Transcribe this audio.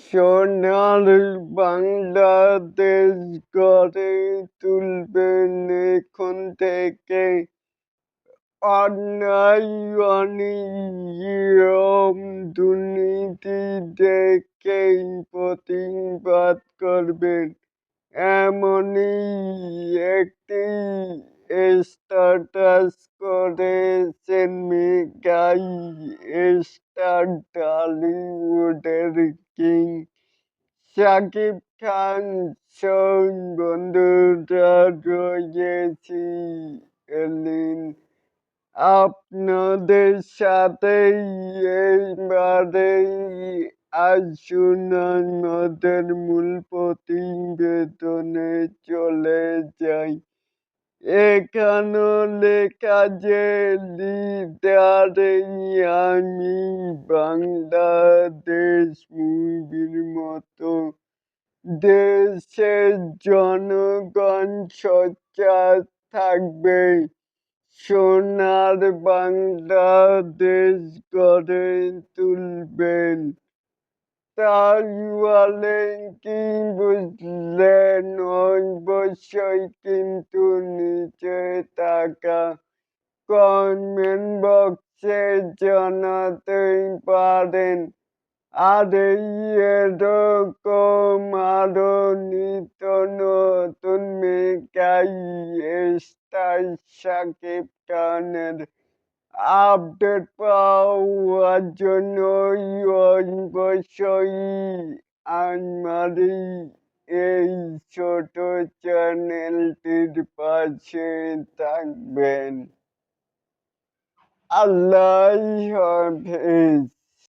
সোনার বাংলাদেশ গড়ে তুলবেন এখন থেকে। অন্যায় অনিয়ম দুর্নীতি দেখেই প্রতিবাদ করবেন, এমনই একটি স্ট্যাটাস করেছেন মেগাই স্টার টলিউডের কিং শাকিব খান। বন্ধুরা রয়েছিলেন আপনাদের সাথেই এবারে। আসুন আমাদের মূল প্রতিবেদনে চলে যাই। এখানে লেখা যে লিডারে আমি বাংলাদেশ মুভির মতো দেশের জনগণ সোচ্চার থাকবে, সোনার বাংলাদেশ গড়ে তুলবেন। তাহলে কি বুঝলেন? অবশ্যই কিন্তু নিচে থাকা কমেন্ট বক্সে জানাতেই পারেন। আর এরকম আরো নিত্য নতুন মেগাই স্টার শাকিব খানের আপডেট পাওয়ার জন্য অবশ্যই আমারই এই ছোট চ্যানেলটির পাশে থাকবেন। আল্লাহ হাফেজ।